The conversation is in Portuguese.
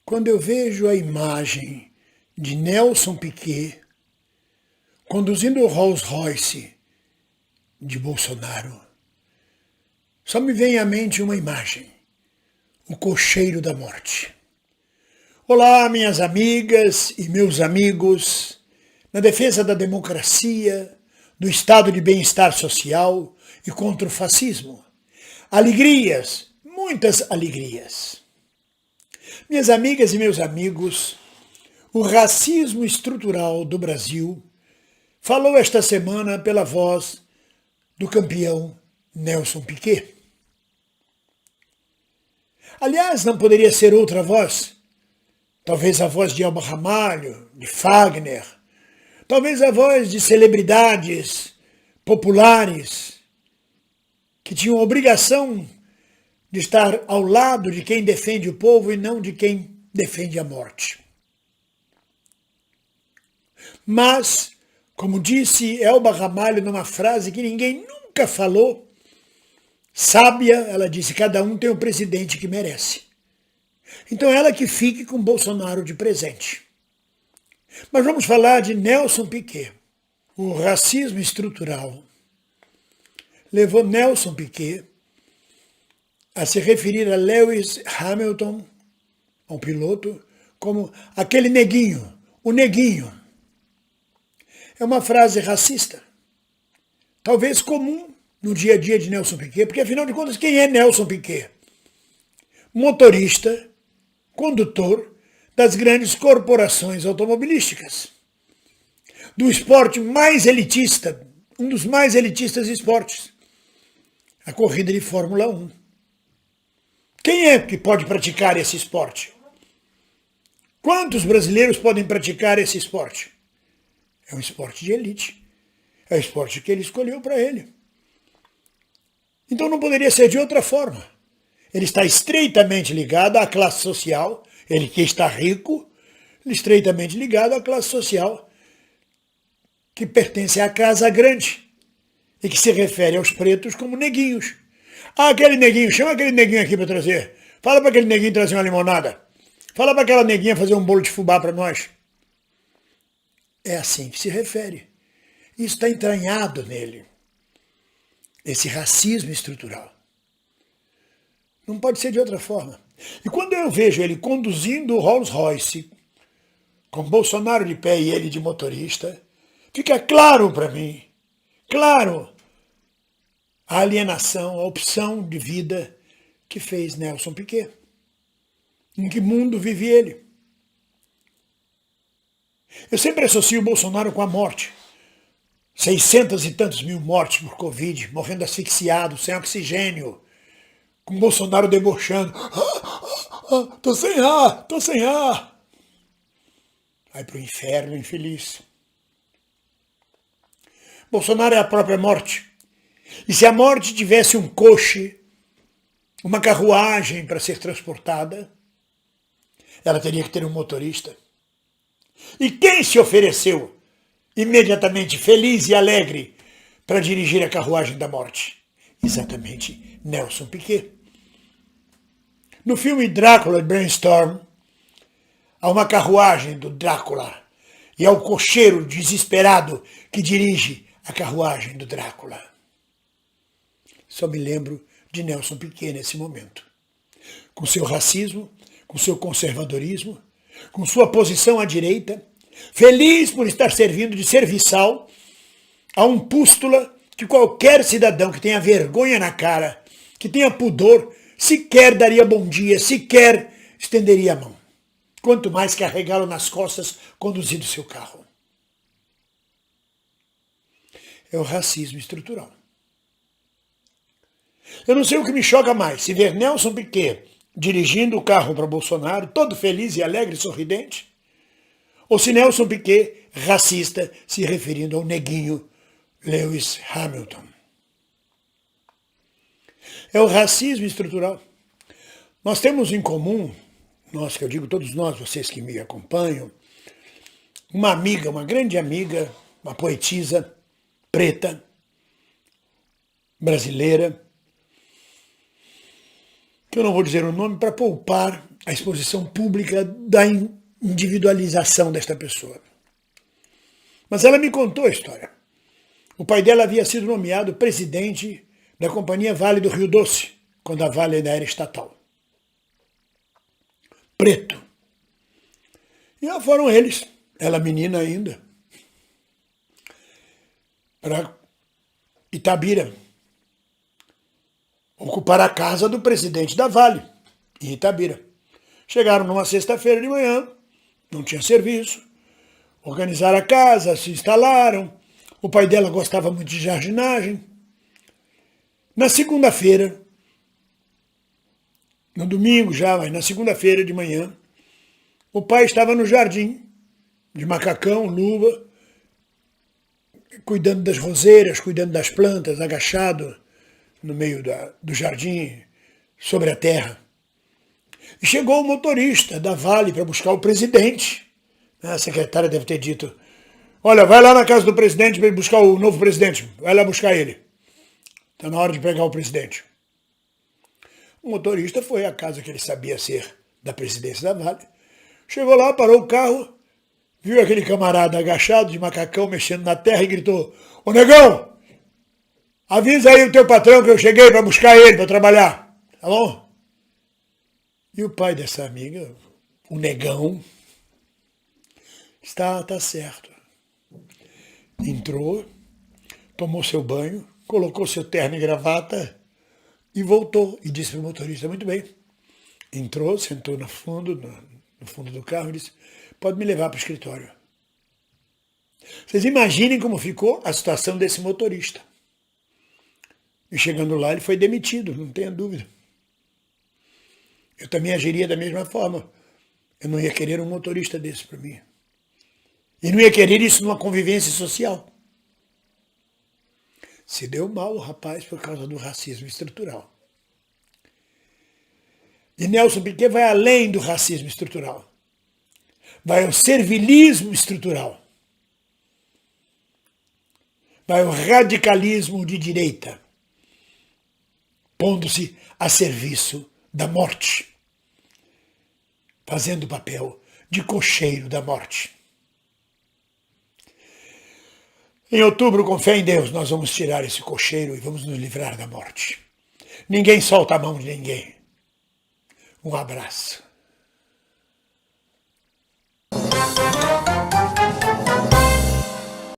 Quando eu vejo a imagem de Nelson Piquet conduzindo o Rolls Royce de Bolsonaro, só me vem à mente uma imagem: o cocheiro da morte. Olá, minhas amigas e meus amigos, na defesa da democracia, do estado de bem-estar social e contra o fascismo. Alegrias, muitas alegrias. Minhas amigas e meus amigos, o racismo estrutural do Brasil falou esta semana pela voz do campeão Nelson Piquet. Aliás, não poderia ser outra voz? Talvez a voz de Elba Ramalho, de Fagner, talvez a voz de celebridades populares que tinham a obrigação de estar ao lado de quem defende o povo e não de quem defende a morte. Mas, como disse Elba Ramalho numa frase que ninguém nunca falou, sábia, ela disse: cada um tem o presidente que merece. Então ela que fique com Bolsonaro de presente. Mas vamos falar de Nelson Piquet. O racismo estrutural levou Nelson Piquet a se referir a Lewis Hamilton, um piloto, como aquele neguinho, o neguinho. É uma frase racista, talvez comum no dia a dia de Nelson Piquet, porque afinal de contas, quem é Nelson Piquet? Motorista, condutor das grandes corporações automobilísticas, do esporte mais elitista, um dos mais elitistas esportes, a corrida de Fórmula 1. Quem é que pode praticar esse esporte? Quantos brasileiros podem praticar esse esporte? É um esporte de elite. É o esporte que ele escolheu para ele. Então não poderia ser de outra forma. Ele está estreitamente ligado à classe social, ele que está rico, estreitamente ligado à classe social que pertence à casa grande e que se refere aos pretos como neguinhos. Ah, aquele neguinho, chama aquele neguinho aqui para trazer. Fala para aquele neguinho trazer uma limonada. Fala para aquela neguinha fazer um bolo de fubá para nós. É assim que se refere. Isso está entranhado nele. Esse racismo estrutural. Não pode ser de outra forma. E quando eu vejo ele conduzindo o Rolls Royce, com Bolsonaro de pé e ele de motorista, fica claro para mim, claro, a alienação, a opção de vida que fez Nelson Piquet. Em que mundo vive ele? Eu sempre associo o Bolsonaro com a morte. 600 e tantos mil mortes por Covid, morrendo asfixiado, sem oxigênio, com Bolsonaro debochando. Tô sem ar, tô sem ar. Vai pro inferno, infeliz. Bolsonaro é a própria morte. E se a morte tivesse um coche, uma carruagem para ser transportada, ela teria que ter um motorista. E quem se ofereceu imediatamente feliz e alegre para dirigir a carruagem da morte? Exatamente Nelson Piquet. No filme Drácula de Bram Stoker, há uma carruagem do Drácula e é o cocheiro desesperado que dirige a carruagem do Drácula. Só me lembro de Nelson Piquet nesse momento. Com seu racismo, com seu conservadorismo, com sua posição à direita, feliz por estar servindo de serviçal a um pústula que qualquer cidadão que tenha vergonha na cara, que tenha pudor, sequer daria bom dia, sequer estenderia a mão. Quanto mais carregá-lo nas costas conduzindo seu carro. É o racismo estrutural. Eu não sei o que me choca mais, se ver Nelson Piquet dirigindo o carro para Bolsonaro, todo feliz e alegre e sorridente, ou se Nelson Piquet, racista, se referindo ao neguinho Lewis Hamilton. É o racismo estrutural. Nós temos em comum, nós que eu digo, todos nós, vocês que me acompanham, uma amiga, uma grande amiga, uma poetisa preta, brasileira, que eu não vou dizer o nome para poupar a exposição pública da individualização desta pessoa. Mas ela me contou a história. O pai dela havia sido nomeado presidente da Companhia Vale do Rio Doce, quando a Vale ainda era estatal. Preto. E lá foram eles, ela menina ainda, para Itabira, ocupar a casa do presidente da Vale, em Itabira. Chegaram numa sexta-feira de manhã, não tinha serviço, organizaram a casa, se instalaram. O pai dela gostava muito de jardinagem. Na segunda-feira, no domingo já, mas na segunda-feira de manhã, o pai estava no jardim, de macacão, luva, cuidando das roseiras, cuidando das plantas, agachado no meio do jardim, sobre a terra. E chegou o motorista da Vale para buscar o presidente. A secretária deve ter dito, olha, vai lá na casa do presidente para buscar o novo presidente, vai lá buscar ele. Está na hora de pegar o presidente. O motorista foi à casa que ele sabia ser da presidência da Vale. Chegou lá, parou o carro, viu aquele camarada agachado de macacão mexendo na terra e gritou, ô negão, avisa aí o teu patrão que eu cheguei para buscar ele para trabalhar, tá bom? E o pai dessa amiga, o negão, tá certo. Entrou, tomou seu banho, colocou seu terno e gravata e voltou. E disse para o motorista, muito bem. Entrou, sentou no fundo do carro e disse, pode me levar para o escritório. Vocês imaginem como ficou a situação desse motorista. E chegando lá, ele foi demitido, não tenha dúvida. Eu também agiria da mesma forma. Eu não ia querer um motorista desse para mim. E não ia querer isso numa convivência social. Se deu mal o rapaz por causa do racismo estrutural. E Nelson Piquet vai além do racismo estrutural. Vai ao servilismo estrutural. Vai ao radicalismo de direita, pondo-se a serviço da morte, fazendo o papel de cocheiro da morte. Em outubro, com fé em Deus, nós vamos tirar esse cocheiro e vamos nos livrar da morte. Ninguém solta a mão de ninguém. Um abraço.